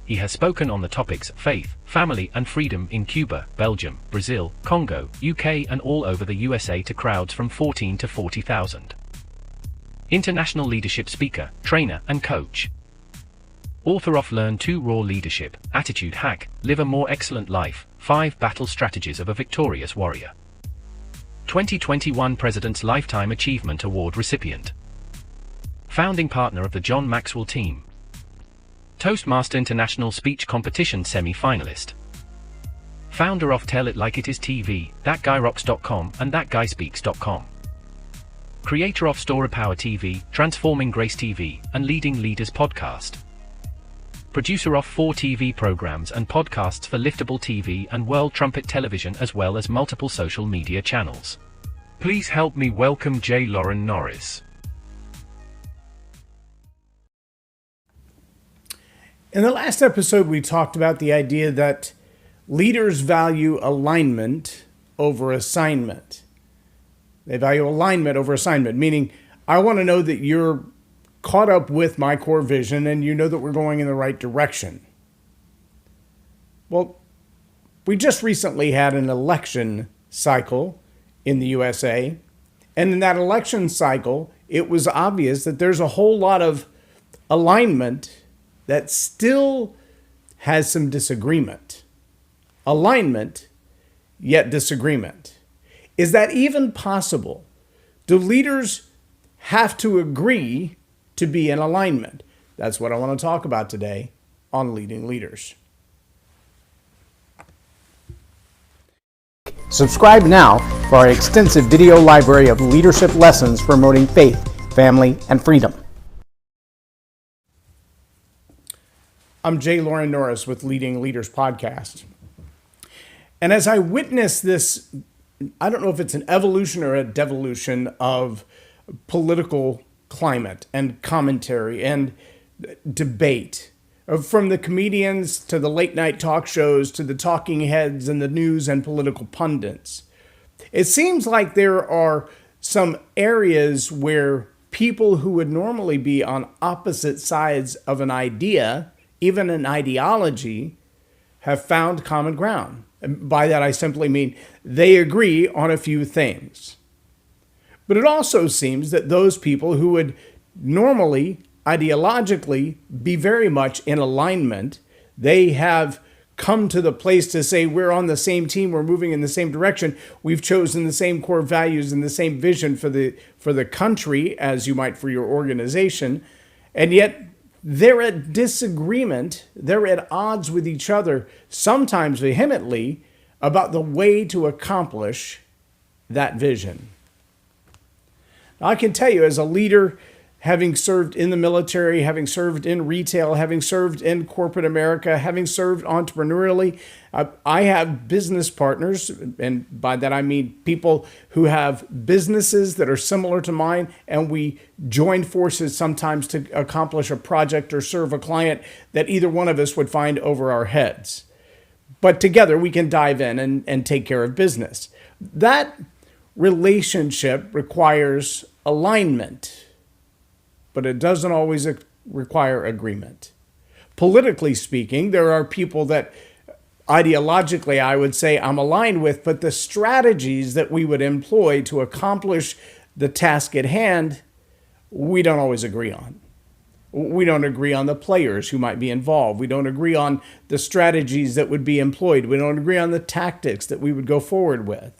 He has spoken on the topics faith, family and freedom in Cuba, Belgium, Brazil, Congo, UK and all over the USA to crowds from 14 to 40,000. International leadership speaker, trainer and coach. Author of Learn to Raw Leadership, Attitude Hack, Live a More Excellent Life, 5 Battle Strategies of a Victorious Warrior. 2021 President's Lifetime Achievement Award recipient. Founding partner of the John Maxwell team. Toastmaster International Speech Competition semi-finalist. Founder of Tell It Like It Is TV, ThatGuyRocks.com and ThatGuySpeaks.com. Creator of Story Power TV, Transforming Grace TV, and Leading Leaders Podcast. Producer of 4 TV programs and podcasts for Liftable TV and World Trumpet Television as well as multiple social media channels. Please help me welcome J Loren Norris. In the last episode, we talked about the idea that leaders value alignment over assignment. They value alignment over assignment, meaning I want to know that you're caught up with my core vision and you know that we're going in the right direction. Well, we just recently had an election cycle in the USA, and in that election cycle, it was obvious that there's a whole lot of alignment that still has some disagreement. Alignment, yet disagreement. Is that even possible? Do leaders have to agree to be in alignment? That's what I want to talk about today on Leading Leaders. Subscribe now for our extensive video library of leadership lessons promoting faith, family, and freedom. I'm J Loren Norris with Leading Leaders Podcast. And as I witness this, I don't know if it's an evolution or a devolution of political climate and commentary and debate, from the comedians to the late night talk shows to the talking heads and the news and political pundits. It seems like there are some areas where people who would normally be on opposite sides of an idea, even an ideology, have found common ground. And by that I simply mean they agree on a few things. But it also seems that those people who would normally ideologically be very much in alignment, they have come to the place to say we're on the same team, we're moving in the same direction, we've chosen the same core values and the same vision for the country as you might for your organization, and yet they're at disagreement, they're at odds with each other, sometimes vehemently, about the way to accomplish that vision. Now, I can tell you, as a leader, having served in the military, having served in retail, having served in corporate America, having served entrepreneurially, I have business partners, and by that I mean people who have businesses that are similar to mine, and we join forces sometimes to accomplish a project or serve a client that either one of us would find over our heads. But together we can dive in and take care of business. That relationship requires alignment, but it doesn't always require agreement. Politically speaking, there are people that ideologically I would say I'm aligned with, but the strategies that we would employ to accomplish the task at hand, we don't always agree on. We don't agree on the players who might be involved. We don't agree on the strategies that would be employed. We don't agree on the tactics that we would go forward with.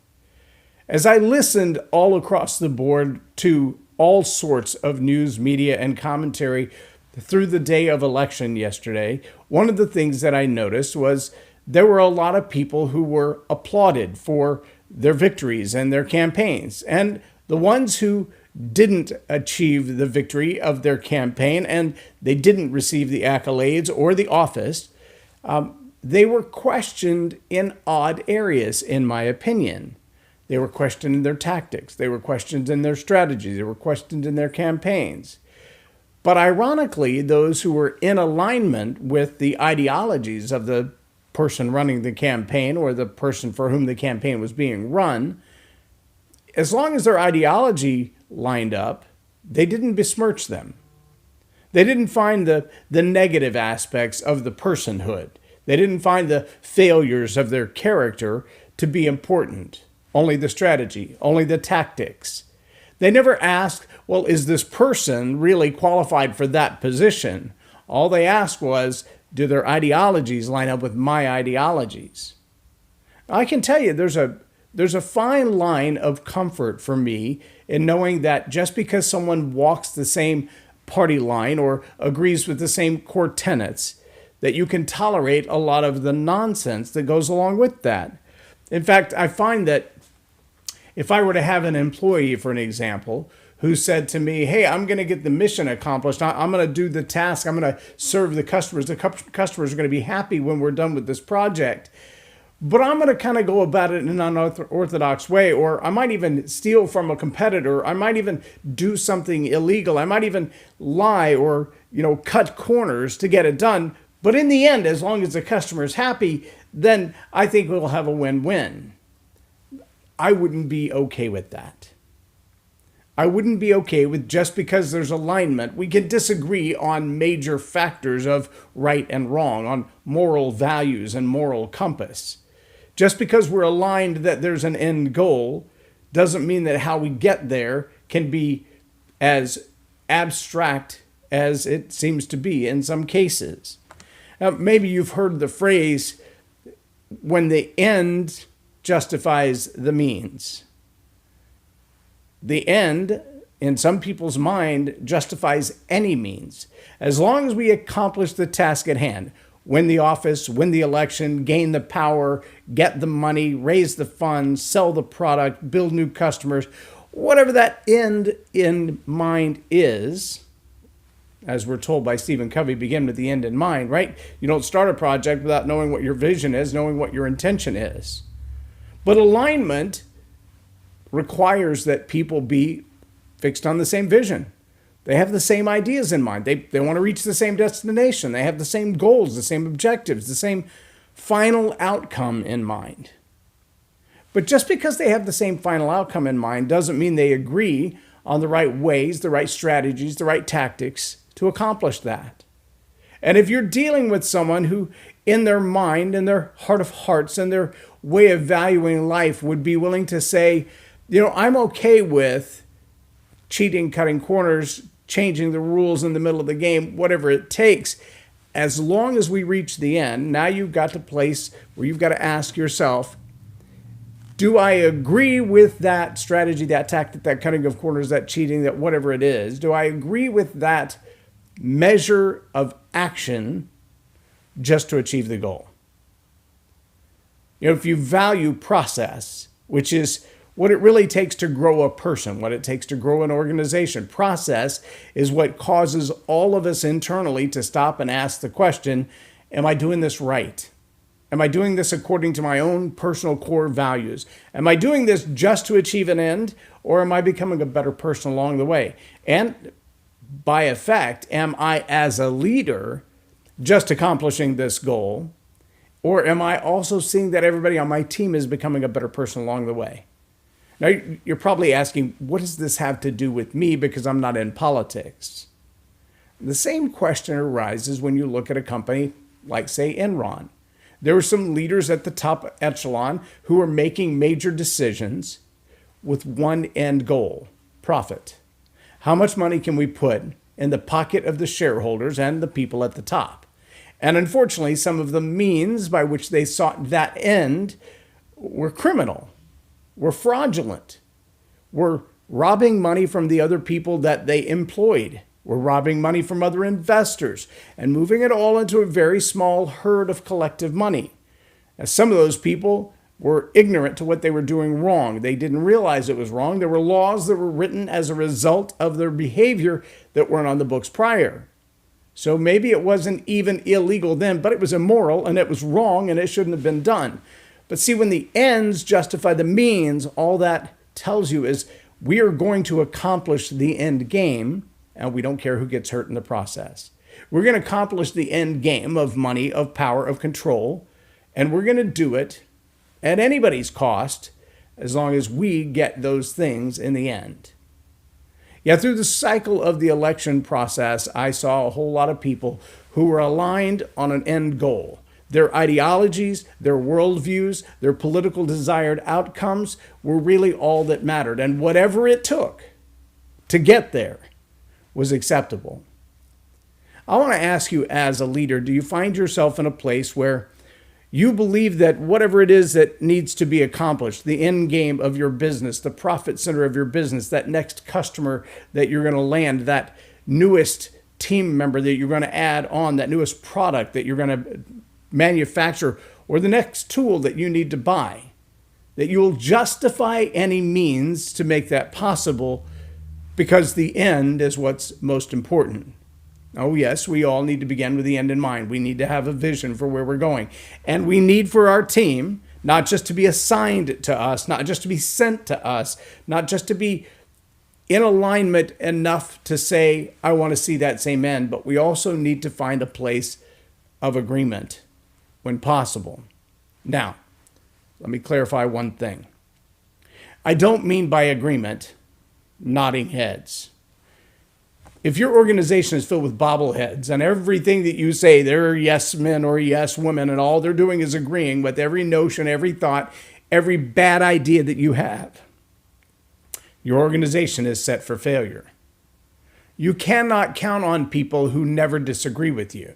As I listened all across the board to all sorts of news, media, and commentary through the day of election yesterday, one of the things that I noticed was there were a lot of people who were applauded for their victories and their campaigns. And the ones who didn't achieve the victory of their campaign and they didn't receive the accolades or the office, they were questioned in odd areas, in my opinion. They were questioned in their tactics. They were questioned in their strategies. They were questioned in their campaigns. But ironically, those who were in alignment with the ideologies of the person running the campaign or the person for whom the campaign was being run, as long as their ideology lined up, they didn't besmirch them. They didn't find the negative aspects of the personhood. They didn't find the failures of their character to be important. Only the strategy, only the tactics. They never asked, well, is this person really qualified for that position? All they asked was, do their ideologies line up with my ideologies? I can tell you there's a fine line of comfort for me in knowing that just because someone walks the same party line or agrees with the same core tenets, that you can tolerate a lot of the nonsense that goes along with that. In fact, I find that if I were to have an employee, for an example, who said to me, hey, I'm going to get the mission accomplished. I'm going to do the task. I'm going to serve the customers. The customers are going to be happy when we're done with this project. But I'm going to kind of go about it in an unorthodox way, or I might even steal from a competitor. I might even do something illegal. I might even lie or, cut corners to get it done. But in the end, as long as the customer is happy, then I think we'll have a win-win. I wouldn't be okay with that. I wouldn't be okay with just because there's alignment. We can disagree on major factors of right and wrong, on moral values and moral compass. Just because we're aligned that there's an end goal doesn't mean that how we get there can be as abstract as it seems to be in some cases. Now, maybe you've heard the phrase, when the end justifies the means. The end, in some people's mind, justifies any means. As long as we accomplish the task at hand, win the office, win the election, gain the power, get the money, raise the funds, sell the product, build new customers, whatever that end in mind is, as we're told by Stephen Covey, begin with the end in mind, right? You don't start a project without knowing what your vision is, knowing what your intention is. But alignment requires that people be fixed on the same vision. They have the same ideas in mind. They want to reach the same destination. They have the same goals, the same objectives, the same final outcome in mind. But just because they have the same final outcome in mind doesn't mean they agree on the right ways, the right strategies, the right tactics to accomplish that. And if you're dealing with someone who, in their mind, in their heart of hearts, and their way of valuing life would be willing to say, I'm okay with cheating, cutting corners, changing the rules in the middle of the game, whatever it takes, as long as we reach the end. Now you've got the place where you've got to ask yourself, do I agree with that strategy, that tactic, that cutting of corners, that cheating, that whatever it is? Do I agree with that measure of action just to achieve the goal? If you value process, which is what it really takes to grow a person, what it takes to grow an organization. Process is what causes all of us internally to stop and ask the question, am I doing this right? Am I doing this according to my own personal core values? Am I doing this just to achieve an end, or am I becoming a better person along the way? And by effect, am I as a leader just accomplishing this goal, or am I also seeing that everybody on my team is becoming a better person along the way? Now, you're probably asking, what does this have to do with me because I'm not in politics? The same question arises when you look at a company like, say, Enron. There were some leaders at the top echelon who were making major decisions with one end goal, profit. How much money can we put in the pocket of the shareholders and the people at the top? And unfortunately, some of the means by which they sought that end were criminal, were fraudulent, were robbing money from the other people that they employed, were robbing money from other investors, and moving it all into a very small herd of collective money. And some of those people were ignorant to what they were doing wrong. They didn't realize it was wrong. There were laws that were written as a result of their behavior that weren't on the books prior. So maybe it wasn't even illegal then, but it was immoral and it was wrong and it shouldn't have been done. But see, when the ends justify the means, all that tells you is we are going to accomplish the end game, and we don't care who gets hurt in the process. We're going to accomplish the end game of money, of power, of control, and we're going to do it at anybody's cost as long as we get those things in the end. Yet through the cycle of the election process, I saw a whole lot of people who were aligned on an end goal. Their ideologies, their worldviews, their political desired outcomes were really all that mattered. And whatever it took to get there was acceptable. I want to ask you as a leader, do you find yourself in a place where you believe that whatever it is that needs to be accomplished, the end game of your business, the profit center of your business, that next customer that you're going to land, that newest team member that you're going to add on, that newest product that you're going to manufacture, or the next tool that you need to buy, that you will justify any means to make that possible because the end is what's most important. Oh yes, we all need to begin with the end in mind. We need to have a vision for where we're going. And we need for our team, not just to be assigned to us, not just to be sent to us, not just to be in alignment enough to say, I want to see that same end, but we also need to find a place of agreement when possible. Now, let me clarify one thing. I don't mean by agreement nodding heads. If your organization is filled with bobbleheads and everything that you say, they're yes men or yes women, and all they're doing is agreeing with every notion, every thought, every bad idea that you have, your organization is set for failure. You cannot count on people who never disagree with you.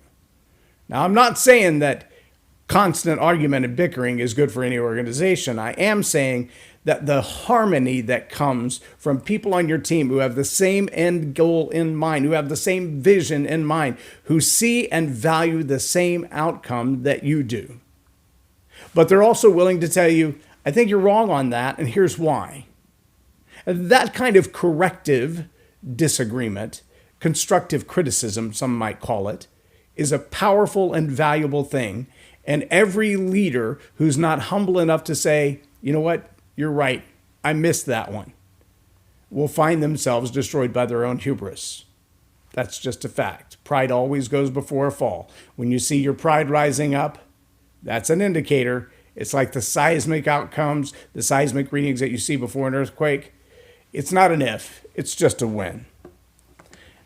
Now, I'm not saying that constant argument and bickering is good for any organization. I am saying that the harmony that comes from people on your team who have the same end goal in mind, who have the same vision in mind, who see and value the same outcome that you do. But they're also willing to tell you, I think you're wrong on that, and here's why. That kind of corrective disagreement, constructive criticism, some might call it, is a powerful and valuable thing. And every leader who's not humble enough to say, you know what, you're right, I missed that one, will find themselves destroyed by their own hubris. That's just a fact. Pride always goes before a fall. When you see your pride rising up, that's an indicator. It's like the seismic outcomes, the seismic readings that you see before an earthquake. It's not an if, it's just a when.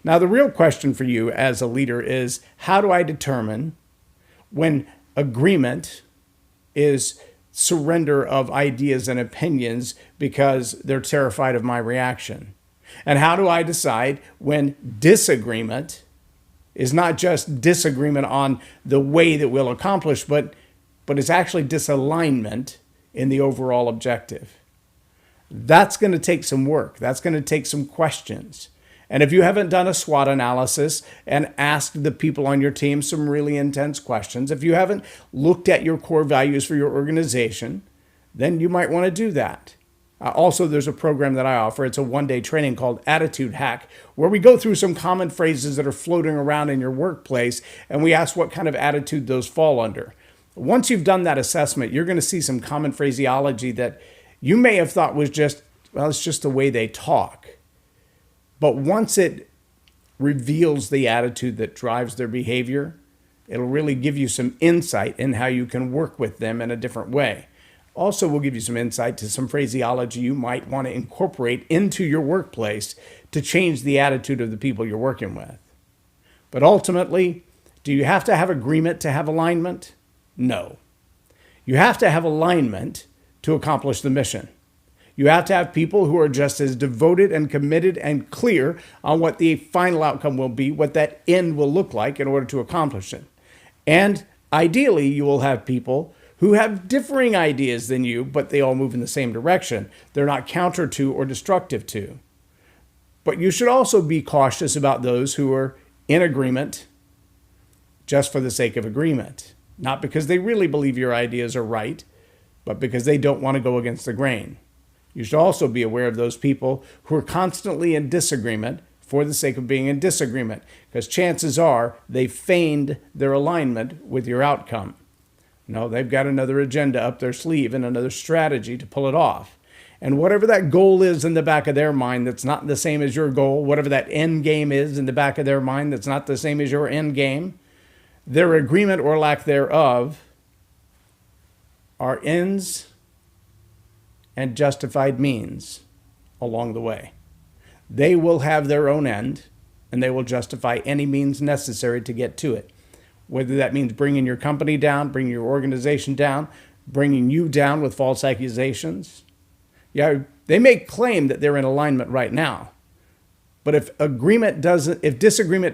Now, the real question for you as a leader is, how do I determine when agreement is surrender of ideas and opinions because they're terrified of my reaction? And how do I decide when disagreement is not just disagreement on the way that we'll accomplish, but it's actually disalignment in the overall objective? That's going to take some work. That's going to take some questions. And if you haven't done a SWOT analysis and asked the people on your team some really intense questions, if you haven't looked at your core values for your organization, then you might want to do that. Also, there's a program that I offer. It's a one-day training called Attitude Hack, where we go through some common phrases that are floating around in your workplace, and we ask what kind of attitude those fall under. Once you've done that assessment, you're going to see some common phraseology that you may have thought was just, well, it's just the way they talk. But once it reveals the attitude that drives their behavior, it'll really give you some insight in how you can work with them in a different way. Also, we'll give you some insight to some phraseology you might want to incorporate into your workplace to change the attitude of the people you're working with. But ultimately, do you have to have agreement to have alignment? No. You have to have alignment to accomplish the mission. You have to have people who are just as devoted and committed and clear on what the final outcome will be, what that end will look like in order to accomplish it. And ideally, you will have people who have differing ideas than you, but they all move in the same direction. They're not counter to or destructive to. But you should also be cautious about those who are in agreement just for the sake of agreement. Not because they really believe your ideas are right, but because they don't want to go against the grain. You should also be aware of those people who are constantly in disagreement for the sake of being in disagreement, because chances are they feigned their alignment with your outcome. No, they've got another agenda up their sleeve and another strategy to pull it off. And whatever that goal is in the back of their mind that's not the same as your goal, whatever that end game is in the back of their mind that's not the same as your end game, their agreement or lack thereof are ends and justified means along the way. They will have their own end, and they will justify any means necessary to get to it. Whether that means bringing your company down, bringing your organization down, bringing you down with false accusations. Yeah, they may claim that they're in alignment right now. But if disagreement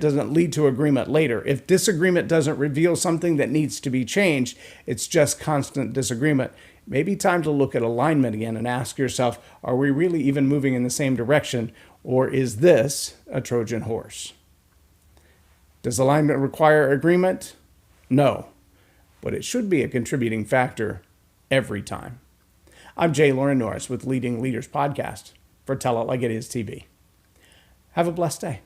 doesn't lead to agreement later, if disagreement doesn't reveal something that needs to be changed, it's just constant disagreement. Maybe time to look at alignment again and ask yourself, are we really even moving in the same direction, or is this a Trojan horse? Does alignment require agreement? No, but it should be a contributing factor every time. I'm J Loren Norris with Leading Leaders Podcast for Tell It Like It Is TV. Have a blessed day.